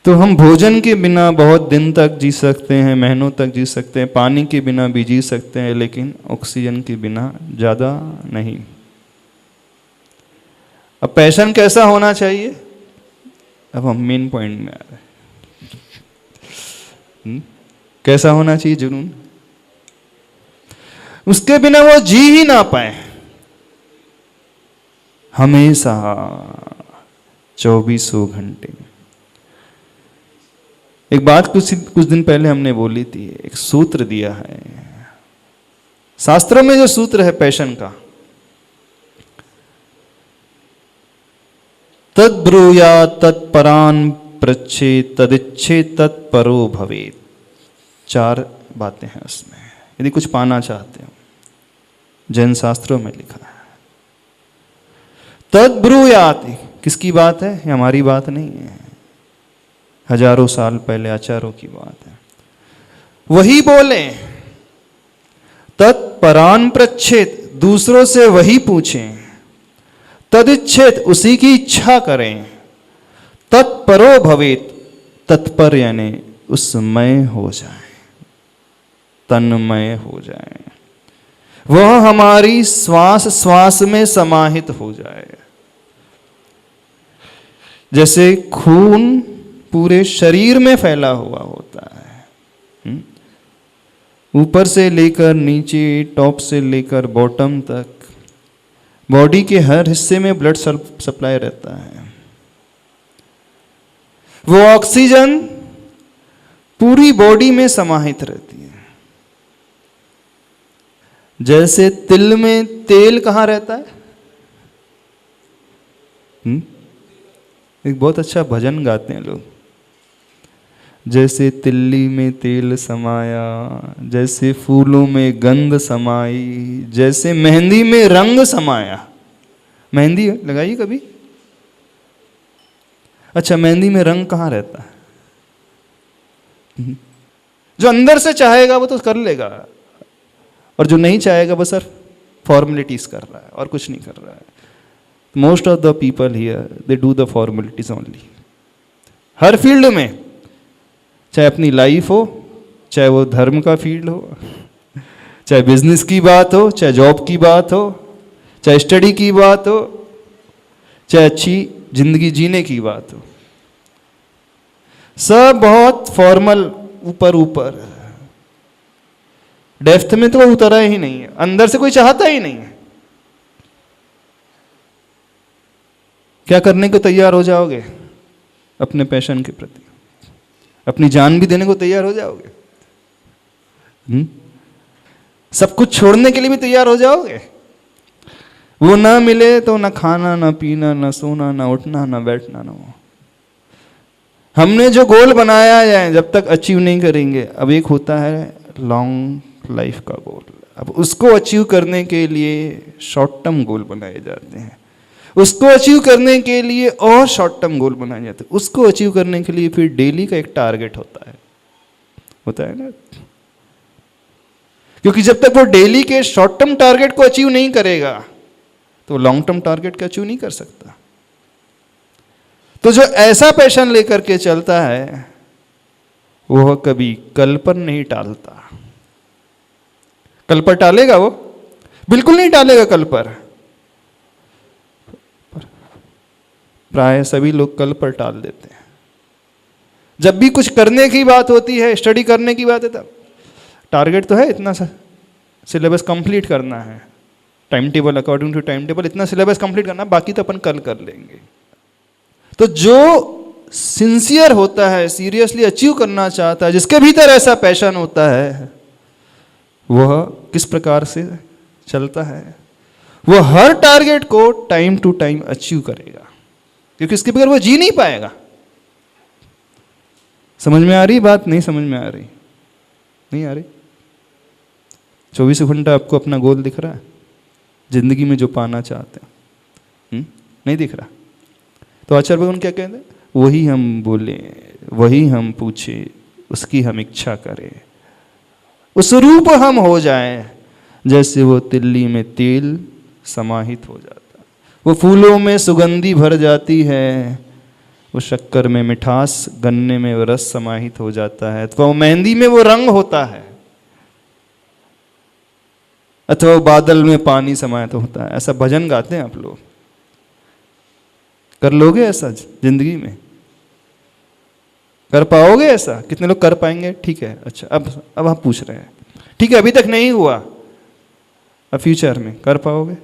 तो हम भोजन के बिना बहुत दिन तक जी सकते हैं, महीनों तक जी सकते हैं, पानी के बिना भी जी सकते हैं, लेकिन ऑक्सीजन के बिना ज़्यादा नहीं। अब पैशन कैसा होना चाहिए? अब हम मेन पॉइंट में आ रहे हैं। कैसा होना चाहिए जुनून? उसके बिना वो जी ही ना पाए, हमेशा 24 घंटे। एक बात कुछ दिन पहले हमने बोली थी, एक सूत्र दिया है शास्त्रों में, जो सूत्र है पैशन का, तद्ब्रूया तत्परान पृच्छे तदिच्छे तत्परो भवेत्। 4 बातें हैं उसमें, यदि कुछ पाना चाहते हो, जैन शास्त्रों में लिखा है। तद्ब्रूयात, किसकी बात है? ये हमारी बात नहीं है, हजारों साल पहले आचार्यों की बात है। वही बोले, तत्परान पृच्छेत, दूसरों से वही पूछें, तदिच्छेत, उसी की इच्छा करें, तत्परो भवेत्, तत्पर यानी उसमय हो जाए, तन्मय हो जाए, वह हमारी श्वास श्वास में समाहित हो जाए। जैसे खून पूरे शरीर में फैला हुआ होता है, ऊपर से लेकर नीचे, टॉप से लेकर बॉटम तक, बॉडी के हर हिस्से में ब्लड सप्लाई रहता है। वो ऑक्सीजन पूरी बॉडी में समाहित रहती है। जैसे तिल में तेल कहाँ रहता है? एक बहुत अच्छा भजन गाते हैं लोग, जैसे तिल्ली में तेल समाया, जैसे फूलों में गंध समाई, जैसे मेहंदी में रंग समाया। मेहंदी लगाइए कभी? अच्छा, मेहंदी में रंग कहाँ रहता है? जो अंदर से चाहेगा वो तो कर लेगा, और जो नहीं चाहेगा वो सिर्फ फॉर्मेलिटीज कर रहा है और कुछ नहीं कर रहा है। Most of the people here they do the formalities only, her field में, चाहे अपनी लाइफ हो, चाहे वो धर्म का फील्ड हो, चाहे बिजनेस की बात हो, चाहे जॉब की बात हो, चाहे स्टडी की बात हो, चाहे अच्छी जिंदगी जीने की बात हो, सब बहुत फॉर्मल, ऊपर ऊपर, डेप्थ में तो वो उतरा ही नहीं है, अंदर से कोई चाहता ही नहीं है। क्या करने को तैयार हो जाओगे अपने पैशन के प्रति? अपनी जान भी देने को तैयार हो जाओगे? सब कुछ छोड़ने के लिए भी तैयार हो जाओगे? वो ना मिले तो ना खाना, ना पीना, ना सोना, ना उठना, ना बैठना, ना वो। हमने जो गोल बनाया है, जब तक अचीव नहीं करेंगे, अब एक होता है लॉन्ग लाइफ का गोल, अब उसको अचीव करने के लिए शॉर्ट टर्म गोल बनाए जाते हैं, उसको अचीव करने के लिए और शॉर्ट टर्म गोल बनाए जाते हैं, उसको अचीव करने के लिए फिर डेली का एक टारगेट होता है ना। क्योंकि जब तक वो डेली के शॉर्ट टर्म टारगेट को अचीव नहीं करेगा तो लॉन्ग टर्म टारगेट को अचीव नहीं कर सकता। तो जो ऐसा पैशन लेकर के चलता है वह कभी कल पर नहीं टालता। कल पर टालेगा वो? बिल्कुल नहीं टालेगा कल पर। प्राय सभी लोग कल पर टाल देते हैं। जब भी कुछ करने की बात होती है, स्टडी करने की बात है, तब टारगेट तो है इतना सा सिलेबस कंप्लीट करना है, time table, according to time table इतना सिलेबस कंप्लीट करना, बाकी तो अपन कल कर लेंगे। तो जो सिंसियर होता है, सीरियसली अचीव करना चाहता है, जिसके भीतर ऐसा पैशन होता है, वह किस प्रकार से चलता है? वह हर टारगेट को टाइम टू टाइम अचीव करेगा, क्योंकि इसके बगैर वह जी नहीं पाएगा। समझ में आ रही बात? नहीं समझ में आ रही? नहीं आ रही? 24 घंटा आपको अपना गोल दिख रहा है जिंदगी में जो पाना चाहते हैं? नहीं दिख रहा? तो आचार्य भगवान क्या कहते हैं? वही हम बोले, वही हम पूछे, उसकी हम इच्छा करें, उस रूप हम हो जाएं जैसे वो तिल्ली में तेल समाहित हो जाता है, वो फूलों में सुगंधी भर जाती है, उस शक्कर में मिठास, गन्ने में वो रस समाहित हो जाता है, अथवा वो मेहंदी में वो रंग होता है, अथवा बादल में पानी समाहित होता है। ऐसा भजन गाते हैं आप लोग, कर लोगे ऐसा जिंदगी में? कर पाओगे ऐसा? कितने लोग कर पाएंगे? ठीक है, अच्छा अब आप पूछ रहे हैं, ठीक है अभी तक नहीं हुआ, अब फ्यूचर में कर पाओगे?